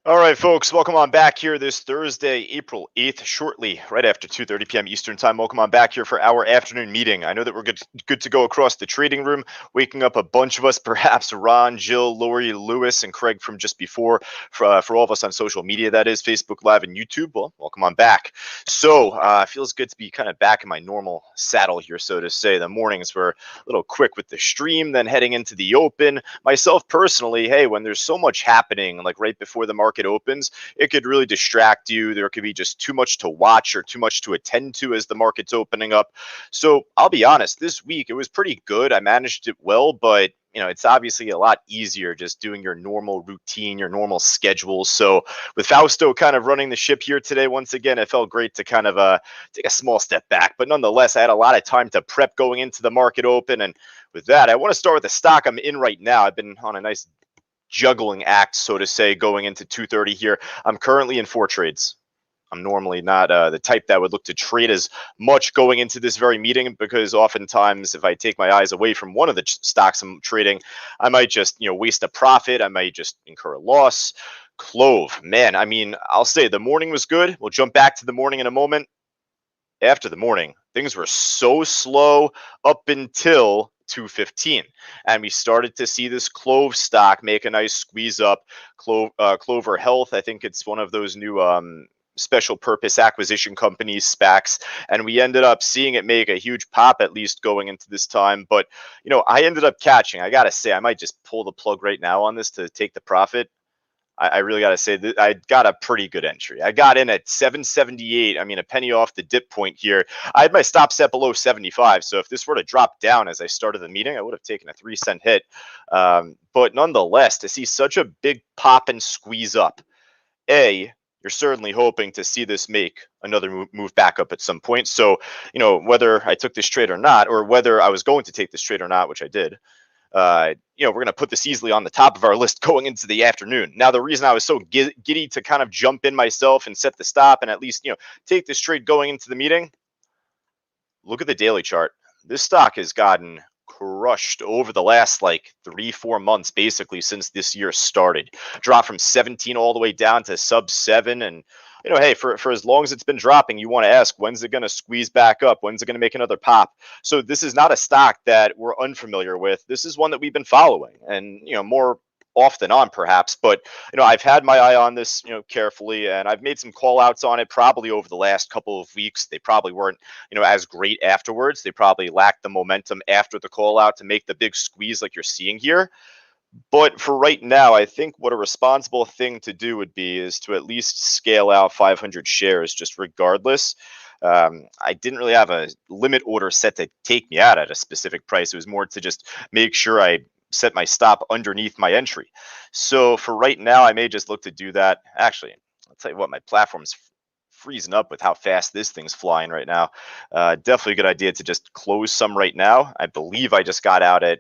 All right, folks, welcome on back here this Thursday, April 8th, shortly, right after 2:30 p.m. Eastern Time. Welcome on back here for our afternoon meeting. I know that we're good to go across the trading room, waking up a bunch of us, perhaps Ron, Jill, Lori, Lewis, and Craig from just before. For all of us on social media, that is Facebook Live and YouTube. Well, welcome on back. So, it feels good to be kind of back in my normal saddle here, so to say. The mornings were a little quick with the stream, then heading into the open. Myself personally, hey, when there's so much happening, like right before the market opens, it could really distract you. There could be just too much to watch or too much to attend to as the market's opening up. So I'll be honest, this week it was pretty good. I managed it well, but it's obviously a lot easier just doing your normal routine, your normal schedule. So with Fausto kind of running the ship here today, once again, it felt great to kind of take a small step back. But nonetheless, I had a lot of time to prep going into the market open. And with that, I want to start with the stock I'm in right now. I've been on a nice juggling act, so to say, going into 2:30 here. I'm currently in 4 trades. I'm normally not the type that would look to trade as much going into this very meeting, because oftentimes if I take my eyes away from one of the stocks I'm trading, I might just waste a profit. I might just incur a loss. Clove, man, I mean, I'll say the morning was good. We'll jump back to the morning in a moment. After the morning, things were so slow up until 2:15, and we started to see this Clove stock make a nice squeeze up. Clover Health, I think it's one of those new special purpose acquisition companies, SPACs, and we ended up seeing it make a huge pop, at least going into this time. But I ended up catching. I gotta say, I might just pull the plug right now on this to take the profit. I really got to say that I got a pretty good entry. I got in at 778. I mean, a penny off the dip point here. I had my stop set below 75. So if this were to drop down as I started the meeting, I would have taken a 3-cent hit. But nonetheless, to see such a big pop and squeeze up, you're certainly hoping to see this make another move back up at some point. So, whether I took this trade or not, or whether I was going to take this trade or not, which I did, we're going to put this easily on the top of our list going into the afternoon. Now, the reason I was so giddy to kind of jump in myself and set the stop and at least, take this trade going into the meeting, look at the daily chart. This stock has gotten crushed over the last like 3-4 months, basically since this year started. Dropped from 17 all the way down to sub 7. And hey, for as long as it's been dropping, you want to ask, when's it going to squeeze back up? When's it going to make another pop? So this is not a stock that we're unfamiliar with. This is one that we've been following, and more off than on perhaps. But I've had my eye on this carefully, and I've made some call outs on it probably over the last couple of weeks. They probably weren't as great afterwards. They probably lacked the momentum after the call out to make the big squeeze like you're seeing here. But for right now, I think what a responsible thing to do would be is to at least scale out 500 shares, just regardless. I didn't really have a limit order set to take me out at a specific price. It was more to just make sure I set my stop underneath my entry. So for right now, I may just look to do that. Actually, I'll tell you what, my platform's freezing up with how fast this thing's flying right now. Definitely a good idea to just close some right now. I believe I just got out at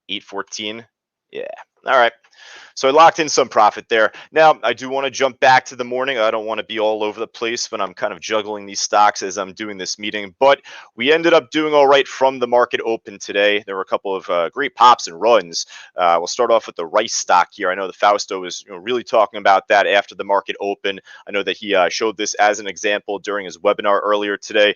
8:14. Yeah. All right. So I locked in some profit there. Now, I do want to jump back to the morning. I don't want to be all over the place when I'm kind of juggling these stocks as I'm doing this meeting, but we ended up doing all right from the market open today. There were a couple of great pops and runs. We'll start off with the rice stock here. I know the Fausto was really talking about that after the market open. I know that he showed this as an example during his webinar earlier today.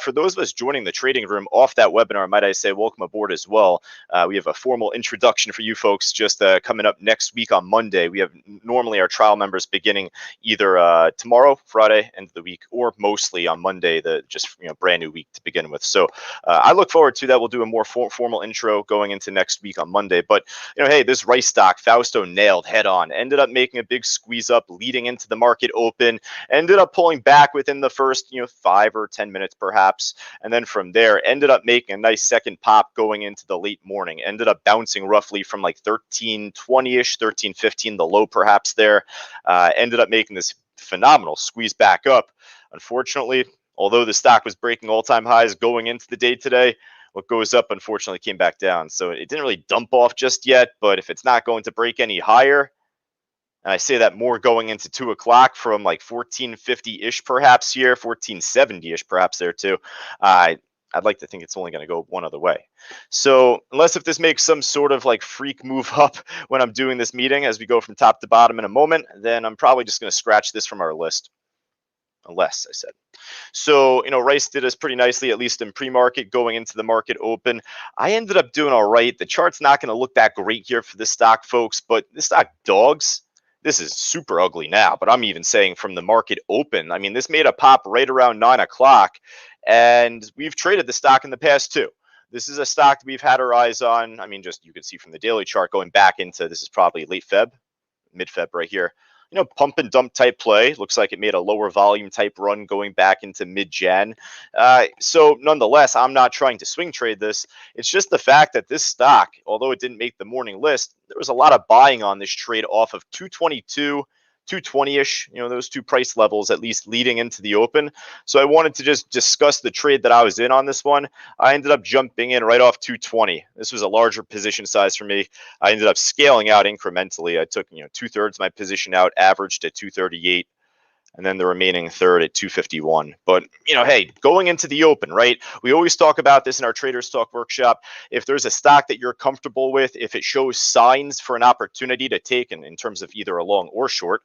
For those of us joining the trading room off that webinar, might I say welcome aboard as well. We have a formal introduction for you folks just coming up next week on Monday. We have normally our trial members beginning either tomorrow, Friday, end of the week, or mostly on Monday, the just brand new week to begin with. So I look forward to that. We'll do a more formal intro going into next week on Monday. But hey, this rice stock, Fausto nailed head on. Ended up making a big squeeze up leading into the market open. Ended up pulling back within the first 5 or 10 minutes perhaps, and then from there ended up making a nice second pop going into the late morning. Ended up bouncing roughly from like 1320-ish, 1315, the low perhaps there. Ended up making this phenomenal squeeze back up. Unfortunately, although the stock was breaking all-time highs going into the day today, what goes up unfortunately came back down. So it didn't really dump off just yet, but if it's not going to break any higher, and I say that more going into 2 o'clock from like 1450-ish perhaps here, 1470-ish perhaps there too. I'd like to think it's only going to go one other way. So unless if this makes some sort of like freak move up when I'm doing this meeting as we go from top to bottom in a moment, then I'm probably just going to scratch this from our list. Unless, I said. So, Rice did us pretty nicely, at least in pre-market, going into the market open. I ended up doing all right. The chart's not going to look that great here for this stock, folks, but this stock dogs. This is super ugly now, but I'm even saying from the market open. I mean, this made a pop right around 9 o'clock, and we've traded the stock in the past too. This is a stock that we've had our eyes on. I mean, just you can see from the daily chart going back into, this is probably late Feb, mid-Feb right here. Pump and dump type play. Looks like it made a lower volume type run going back into mid-Jan. So nonetheless, I'm not trying to swing trade this. It's just the fact that this stock, although it didn't make the morning list, there was a lot of buying on this trade off of 222, 220-ish, those two price levels at least leading into the open. So I wanted to just discuss the trade that I was in on this one. I ended up jumping in right off 220. This was a larger position size for me. I ended up scaling out incrementally. I took, 2/3 of my position out, averaged at 238, and then the remaining third at 251. But, hey, going into the open, right? We always talk about this in our Traders Talk workshop. If there's a stock that you're comfortable with, if it shows signs for an opportunity to take in terms of either a long or short,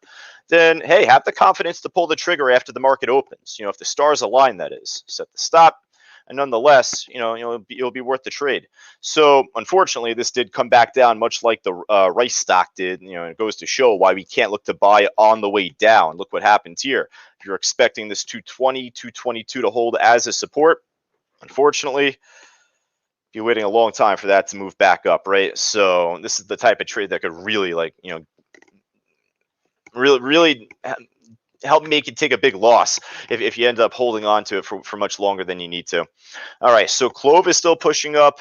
then, hey, have the confidence to pull the trigger after the market opens. If the stars align, that is. Set the stop. And nonetheless, it'll be worth the trade. So unfortunately, this did come back down, much like the Rice stock did. It goes to show why we can't look to buy on the way down. Look what happens here. If you're expecting this 220, 222 to hold as a support, unfortunately, you're waiting a long time for that to move back up, right? So this is the type of trade that could really, really help make you take a big loss if you end up holding on to it for much longer than you need to. All right, so Clove is still pushing up.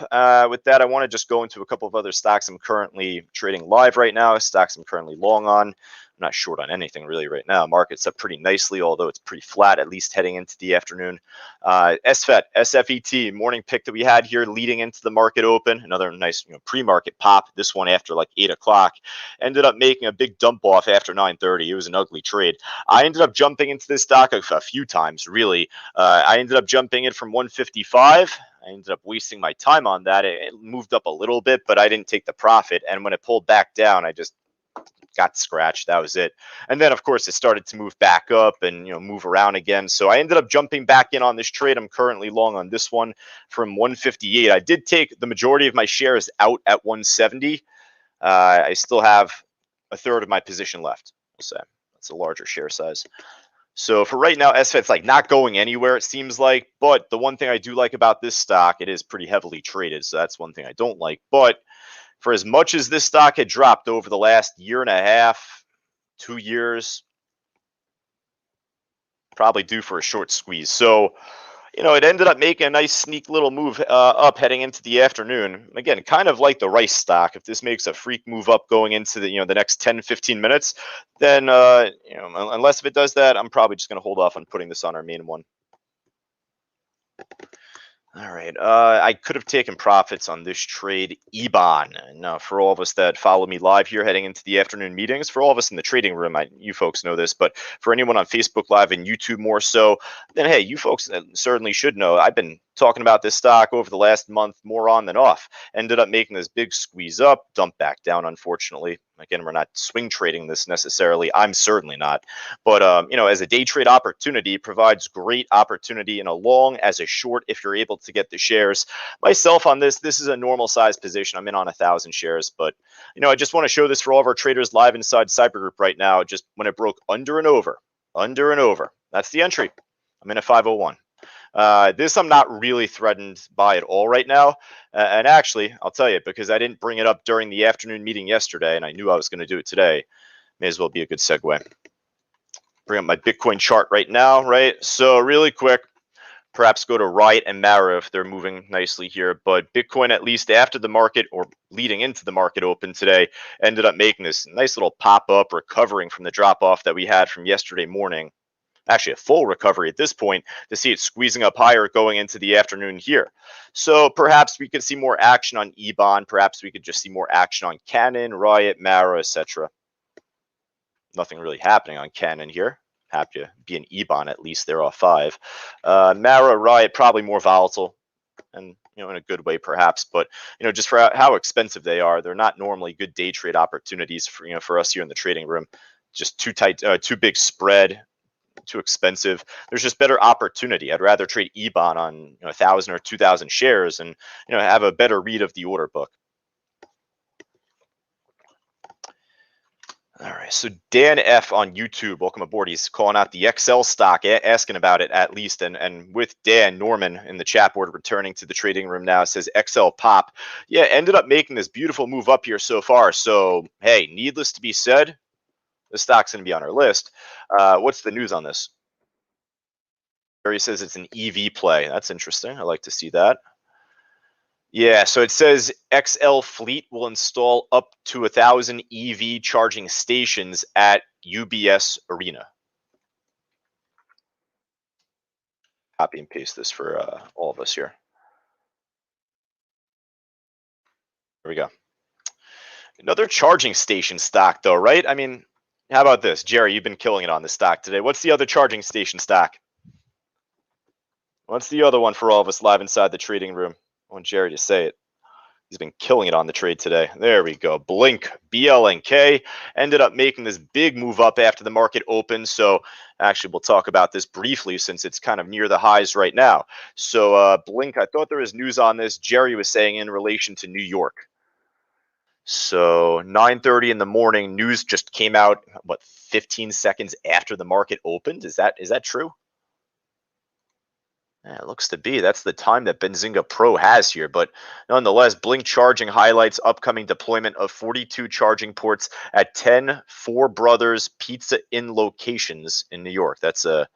With that, I want to just go into a couple of other stocks I'm currently trading live right now, stocks I'm currently long on. I'm not short on anything really right now. Market's up pretty nicely, although it's pretty flat, at least heading into the afternoon. SFET, morning pick that we had here leading into the market open. Another nice pre-market pop. This one after like 8 o'clock. Ended up making a big dump off after 9:30. It was an ugly trade. I ended up jumping into this stock a few times, really. I ended up jumping in from 155. I ended up wasting my time on that. It moved up a little bit, but I didn't take the profit. And when it pulled back down, I just got scratched. That was it. And then, of course, it started to move back up and move around again. So I ended up jumping back in on this trade. I'm currently long on this one from 158. I did take the majority of my shares out at 170. I still have a third of my position left. So that's a larger share size. So for right now, SFET's like not going anywhere, it seems like. But the one thing I do like about this stock, it is pretty heavily traded. So that's one thing I don't like. But for as much as this stock had dropped over the last year and a half, 2 years, probably due for a short squeeze. So, it ended up making a nice sneak little move up heading into the afternoon. Again, kind of like the Rice stock. If this makes a freak move up going into the the next 10, 15 minutes, then unless if it does that, I'm probably just going to hold off on putting this on our main one. All right. I could have taken profits on this trade, EBON. Now, for all of us that follow me live here heading into the afternoon meetings, for all of us in the trading room, you folks know this, but for anyone on Facebook Live and YouTube more so, then hey, you folks certainly should know. I've been talking about this stock over the last month, more on than off. Ended up making this big squeeze up, dump back down, unfortunately. Again, we're not swing trading this necessarily. I'm certainly not. But, as a day trade opportunity, it provides great opportunity in a long as a short if you're able to get the shares. Myself on this is a normal size position. I'm in on 1,000 shares. But, I just want to show this for all of our traders live inside Cyber Group right now. Just when it broke under and over. That's the entry. I'm in a 501. This I'm not really threatened by at all right now. And actually, I'll tell you, because I didn't bring it up during the afternoon meeting yesterday, and I knew I was going to do it today, may as well be a good segue. Bring up my Bitcoin chart right now, right? So really quick, perhaps go to Riot and Mara if they're moving nicely here. But Bitcoin, at least after the market or leading into the market open today, ended up making this nice little pop-up, recovering from the drop-off that we had from yesterday morning. Actually a full recovery at this point, to see it squeezing up higher going into the afternoon here. So perhaps we could see more action on EBON. Perhaps we could just see more action on Canon, Riot, Mara, etc. Nothing really happening on Canon here. Happy to be an EBON at least. They're off 5. Mara, Riot, probably more volatile. and in a good way perhaps, but just for how expensive they are, they're not normally good day trade opportunities for us here in the trading room. Just too tight, too big spread, too expensive. There's just better opportunity. I'd rather trade EBON on 1,000 or 2,000 shares and have a better read of the order book. All right, so Dan F on YouTube, welcome aboard. He's calling out the XL stock, asking about it at least, and with Dan Norman in the chat board returning to the trading room now, says XL pop. Yeah, ended up making this beautiful move up here so far. So hey, needless to be said, the stock's going to be on our list. What's the news on this? Barry says it's an EV play. That's interesting. I like to see that. Yeah, so it says XL Fleet will install up to 1,000 EV charging stations at UBS Arena. Copy and paste this for all of us here. There we go. Another charging station stock, though, right? I mean, how about this? Jerry, you've been killing it on this stock today. What's the other charging station stock? What's the other one for all of us live inside the trading room? I want Jerry to say it. He's been killing it on the trade today. There we go. Blink, BLNK, ended up making this big move up after the market opened. So actually, we'll talk about this briefly since it's kind of near the highs right now. So Blink, I thought there was news on this. Jerry was saying in relation to New York. So 9:30 in the morning, news just came out, 15 seconds after the market opened? Is that true? Yeah, it looks to be. That's the time that Benzinga Pro has here. But nonetheless, Blink Charging highlights upcoming deployment of 42 charging ports at 10 Four Brothers Pizza Inn locations in New York. That's a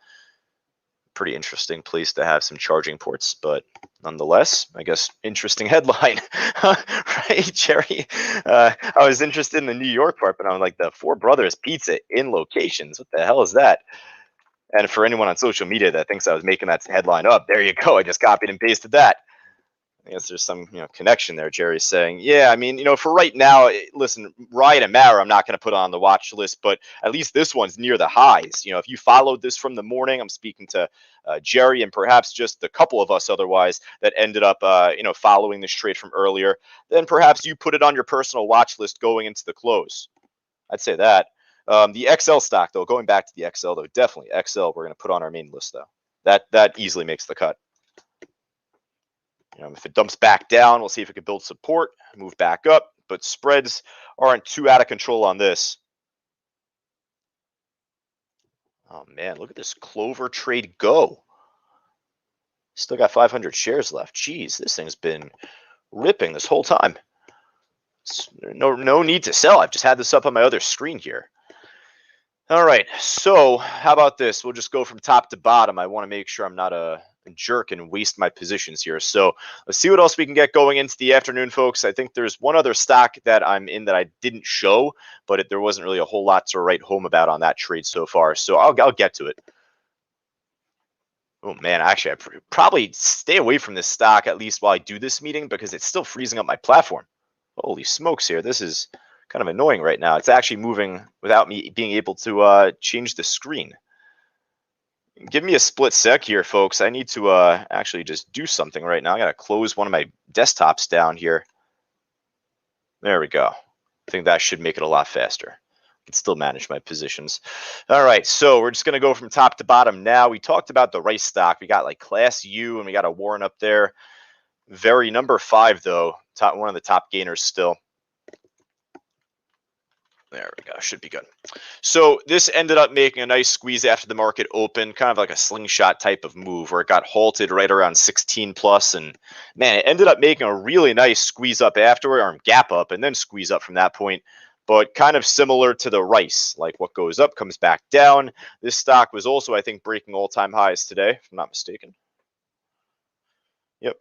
pretty interesting place to have some charging ports. But nonetheless, I guess interesting headline. Right, Jerry? I was interested in the New York part, but I'm like, the Four Brothers Pizza Inn locations. What the hell is that? And for anyone on social media that thinks I was making that headline up, there you go. I just copied and pasted that. I guess there's some connection there. Jerry's saying, yeah, I mean, for right now, listen, Riot and Mara, I'm not going to put on the watch list, but at least this one's near the highs. If you followed this from the morning, I'm speaking to Jerry and perhaps just a couple of us otherwise that ended up, following this trade from earlier, then perhaps you put it on your personal watch list going into the close. I'd say that. The XL stock, though, going back to the XL, though, definitely XL, we're going to put on our main list, though. That easily makes the cut. If it dumps back down, we'll see if it can build support, move back up, but spreads aren't too out of control on this. Oh, man, look at this Clover trade go. Still got 500 shares left. Jeez, this thing's been ripping this whole time. No need to sell. I've just had this up on my other screen here. All right, so how about this? We'll just go from top to bottom. I want to make sure I'm not a jerk and waste my positions here. So let's see what else we can get going into the afternoon, folks. I think there's one other stock that I'm in that I didn't show, but there wasn't really a whole lot to write home about on that trade so far. So I'll get to it. Oh, man, actually, I probably stay away from this stock at least while I do this meeting because it's still freezing up my platform. Holy smokes here. This is kind of annoying right now. It's actually moving without me being able to change the screen. Give me a split sec here, folks. I need to actually just do something right now. I got to close one of my desktops down here. There we go. I think that should make it a lot faster. I can still manage my positions. All right, so we're just going to go from top to bottom now. We talked about the rice stock. We got like Class U, and we got a Warren up there. Very number 5, though. One of the top gainers still. There we go. Should be good. So this ended up making a nice squeeze after the market opened, kind of like a slingshot type of move where it got halted right around 16 plus. And man, it ended up making a really nice squeeze up afterward, or gap up, and then squeeze up from that point. But kind of similar to the rice, like what goes up comes back down. This stock was also, I think, breaking all-time highs today, if I'm not mistaken. Yep.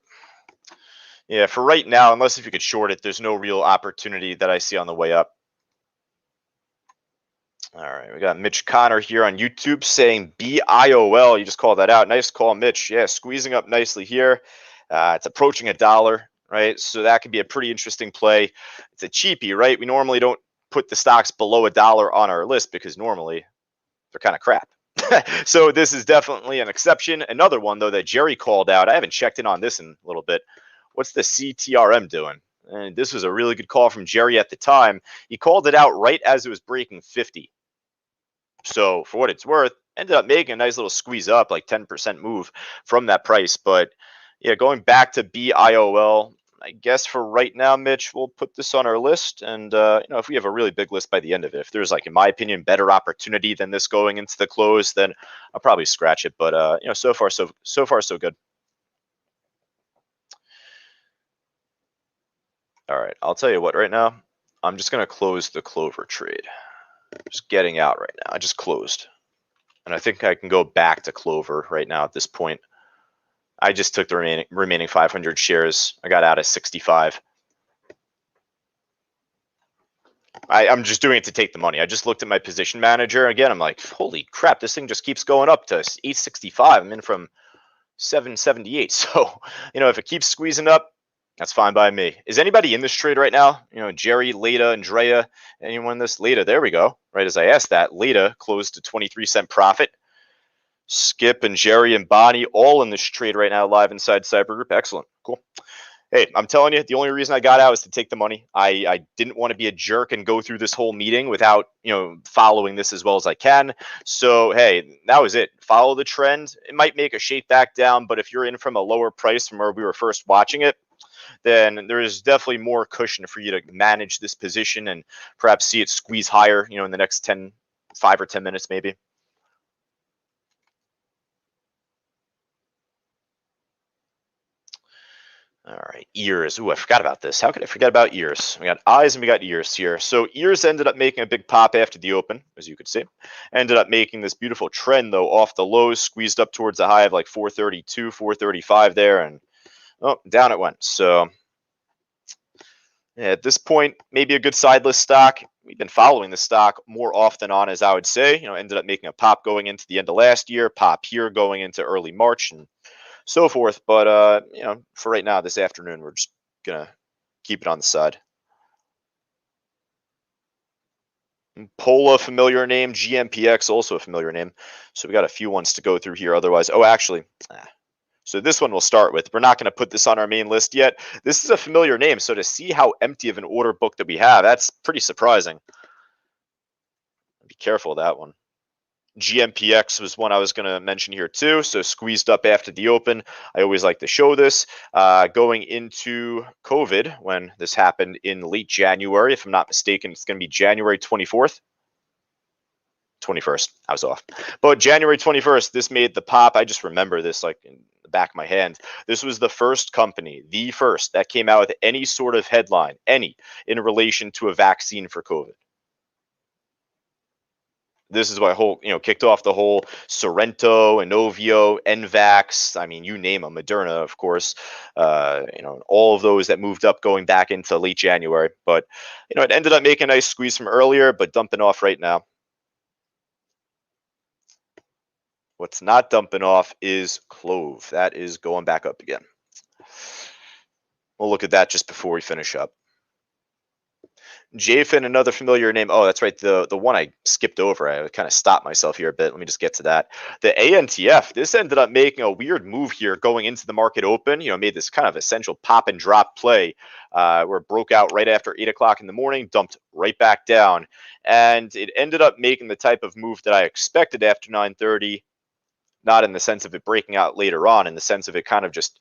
Yeah, for right now, unless if you could short it, there's no real opportunity that I see on the way up. All right, we got Mitch Connor here on YouTube saying BIOL. You just called that out. Nice call, Mitch. Yeah, squeezing up nicely here. It's approaching $1, right? So that could be a pretty interesting play. It's a cheapie, right? We normally don't put the stocks below $1 on our list because normally they're kind of crap, So this is definitely an exception. Another one, though, that Jerry called out. I haven't checked in on this in a little bit. What's the CTRM doing? And this was a really good call from Jerry at the time. He called it out right as it was breaking 50. So for what it's worth, ended up making a nice little squeeze up, like 10% move from that price. But yeah, going back to BIOL, I guess for right now, Mitch, we'll put this on our list. And if we have a really big list by the end of it, if there's, like, in my opinion, better opportunity than this going into the close, then I'll probably scratch it. But so far so good. All right, I'll tell you what. Right now, I'm just gonna close the Clover trade. Just getting out right now. I just closed. And I think I can go back to Clover right now at this point. I just took the remaining 500 shares. I got out at 65. I'm just doing it to take the money. I just looked at my position manager again. I'm like, holy crap, this thing just keeps going up to 865. I'm in from 778. So, if it keeps squeezing up, that's fine by me. Is anybody in this trade right now? Jerry, Leda, Andrea, anyone in this? Leda, there we go. Right as I asked that, Leda closed to 23-cent profit. Skip and Jerry and Bonnie all in this trade right now, live inside Cyber Group. Excellent. Cool. Hey, I'm telling you, the only reason I got out is to take the money. I didn't want to be a jerk and go through this whole meeting without, following this as well as I can. So, hey, that was it. Follow the trend. It might make a shape back down, but if you're in from a lower price from where we were first watching it, then there is definitely more cushion for you to manage this position and perhaps see it squeeze higher, in the next 5 or 10 minutes maybe. All right, ears. Ooh, I forgot about this. How could I forget about ears? We got eyes and we got ears here. So ears ended up making a big pop after the open, as you could see. Ended up making this beautiful trend, though, off the lows, squeezed up towards the high of like 432, 435 there, and down it went. So yeah, at this point, maybe a good side list stock. We've been following the stock more off than on, as I would say. Ended up making a pop going into the end of last year, pop here going into early March, and so forth. But for right now, this afternoon, we're just gonna keep it on the side. Pola, familiar name. GNPX, also a familiar name. So we got a few ones to go through here. Otherwise, actually, so this one we'll start with. We're not going to put this on our main list yet. This is a familiar name. So to see how empty of an order book that we have, that's pretty surprising. Be careful of that one. GNPX was one I was going to mention here too. So squeezed up after the open. I always like to show this. Going into COVID, when this happened in late January, if I'm not mistaken, it's going to be January 24th. 21st. I was off. But January 21st, this made the pop. I just remember this like in the back of my hand. This was the first company, the first, that came out with any sort of headline, in relation to a vaccine for COVID. This is what kicked off the whole Sorrento, Inovio, NVAX. I mean, you name them, Moderna, of course. All of those that moved up going back into late January. But it ended up making a nice squeeze from earlier, but dumping off right now. What's not dumping off is Clove. That is going back up again. We'll look at that just before we finish up. Jafin, another familiar name. Oh, that's right. The one I skipped over. I kind of stopped myself here a bit. Let me just get to that. The ANTF, this ended up making a weird move here going into the market open. Made this kind of essential pop and drop play where it broke out right after 8 o'clock in the morning, dumped right back down. And it ended up making the type of move that I expected after 9:30, not in the sense of it breaking out later on, in the sense of it kind of just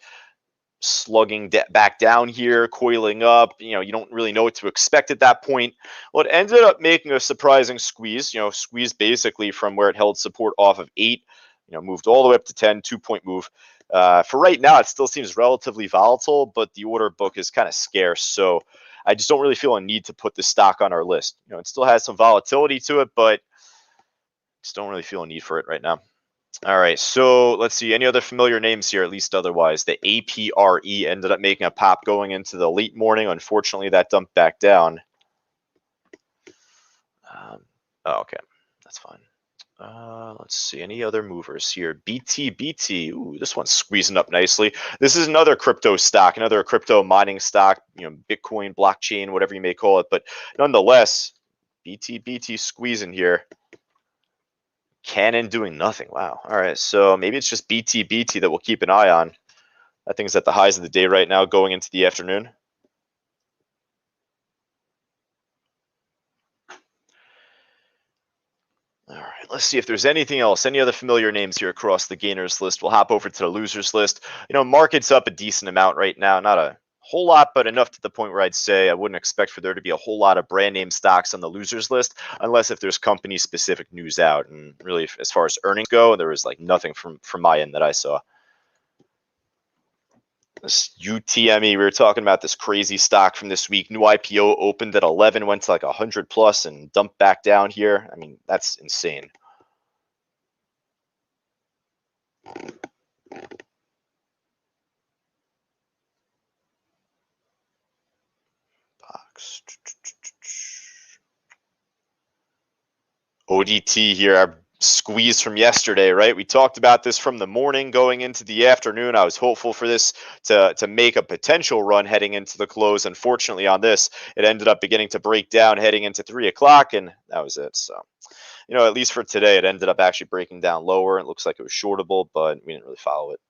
slugging back down here, coiling up. You don't really know what to expect at that point. Well, it ended up making a surprising squeeze. Squeeze basically from where it held support off of 8. Moved all the way up to 10, 2-point move. For right now, it still seems relatively volatile, but the order book is kind of scarce. So I just don't really feel a need to put the stock on our list. It still has some volatility to it, but just don't really feel a need for it right now. All right, so let's see. Any other familiar names here, at least otherwise? The APRE ended up making a pop going into the late morning. Unfortunately, that dumped back down. Okay, that's fine. Let's see. Any other movers here? BT. Ooh, this one's squeezing up nicely. This is another crypto stock, another crypto mining stock, Bitcoin, blockchain, whatever you may call it. But nonetheless, BT squeezing here. Canon doing nothing. Wow. All right. So maybe it's just BT that we'll keep an eye on. I think it's at the highs of the day right now going into the afternoon. All right, let's see if there's anything else, any other familiar names here across the gainers list. We'll hop over to the losers list. Market's up a decent amount right now, not a whole lot, but enough to the point where I'd say I wouldn't expect for there to be a whole lot of brand name stocks on the losers list, unless if there's company specific news out. And really, as far as earnings go, there was like nothing from my end that I saw. This UTME, we were talking about this crazy stock from this week. New IPO opened at 11, went to like 100 plus and dumped back down here. I mean, that's insane. Box. ODT here, our squeeze from yesterday, right? We talked about this from the morning going into the afternoon. I was hopeful for this to make a potential run heading into the close. Unfortunately, on this, it ended up beginning to break down heading into 3 o'clock, and that was it. So, at least for today, it ended up actually breaking down lower. It looks like it was shortable, but we didn't really follow it.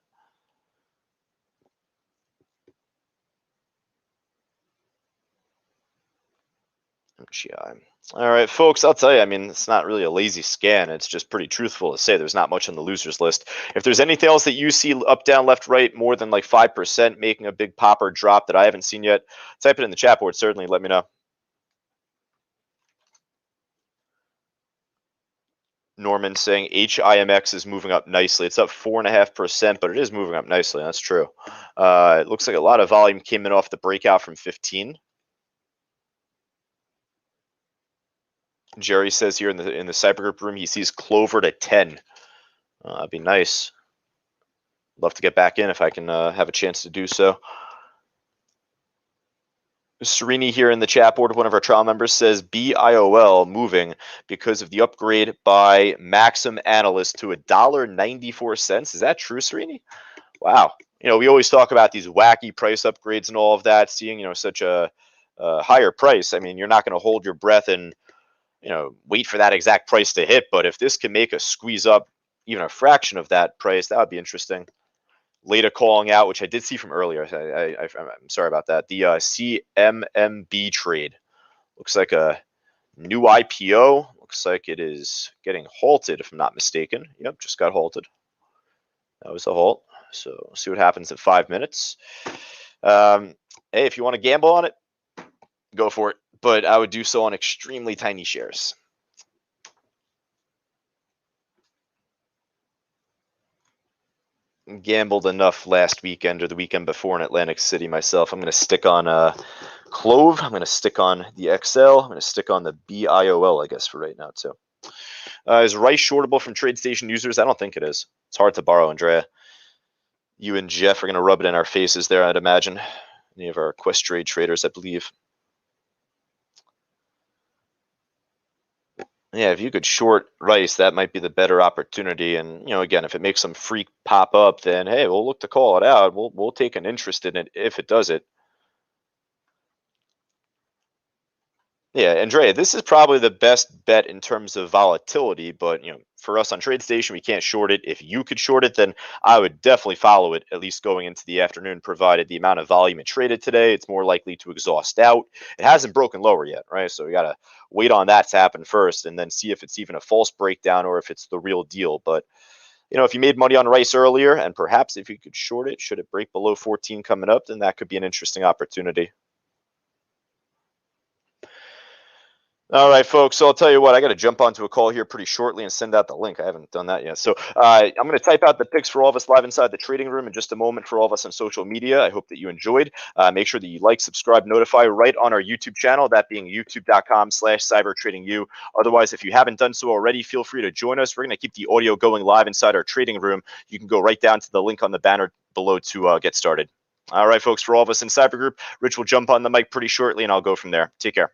All right, folks, I'll tell you, I mean, it's not really a lazy scan. It's just pretty truthful to say there's not much on the losers list. If there's anything else that you see up, down, left, right, more than like 5% making a big pop or drop that I haven't seen yet, type it in the chat board. Certainly let me know. Norman saying HIMX is moving up nicely. It's up 4.5%, but it is moving up nicely. That's true. It looks like a lot of volume came in off the breakout from 15. Jerry says here in the cyber group room he sees Clover to 10. That'd be nice. Love to get back in if I can have a chance to do so. Serini here in the chat board, one of our trial members, says BIOL moving because of the upgrade by Maxim Analyst to $1.94. Is that true, Serini? Wow. We always talk about these wacky price upgrades and all of that, seeing, such a higher price. I mean, you're not going to hold your breath and, wait for that exact price to hit. But if this can make a squeeze up even a fraction of that price, that would be interesting. Later calling out, which I did see from earlier. I'm sorry about that. The CMMB trade looks like a new IPO. Looks like it is getting halted, if I'm not mistaken. Yep, just got halted. That was a halt. So we'll see what happens in 5 minutes. Hey, if you want to gamble on it, go for it. But I would do so on extremely tiny shares. Gambled enough last weekend or the weekend before in Atlantic City myself. I'm going to stick on Clove. I'm going to stick on the XL. I'm going to stick on the BIOL, I guess, for right now, too. Is Rice shortable from TradeStation users? I don't think it is. It's hard to borrow, Andrea. You and Jeff are going to rub it in our faces there, I'd imagine. Any of our Questrade traders, I believe. Yeah, if you could short Rice, that might be the better opportunity. And, again, if it makes some freak pop up, then, hey, we'll look to call it out. We'll take an interest in it if it does it. Yeah, Andrea, this is probably the best bet in terms of volatility, but for us on TradeStation, we can't short it. If you could short it, then I would definitely follow it, at least going into the afternoon, provided the amount of volume it traded today, it's more likely to exhaust out. It hasn't broken lower yet, right? So we got to wait on that to happen first and then see if it's even a false breakdown or if it's the real deal. But if you made money on Rice earlier and perhaps if you could short it, should it break below 14 coming up, then that could be an interesting opportunity. All right, folks. So I'll tell you what, I got to jump onto a call here pretty shortly and send out the link. I haven't done that yet. So I'm going to type out the picks for all of us live inside the trading room in just a moment for all of us on social media. I hope that you enjoyed. Make sure that you like, subscribe, notify right on our YouTube channel, that being youtube.com/cybertradingu. Otherwise, if you haven't done so already, feel free to join us. We're going to keep the audio going live inside our trading room. You can go right down to the link on the banner below to get started. All right, folks, for all of us in Cyber Group, Rich will jump on the mic pretty shortly and I'll go from there. Take care.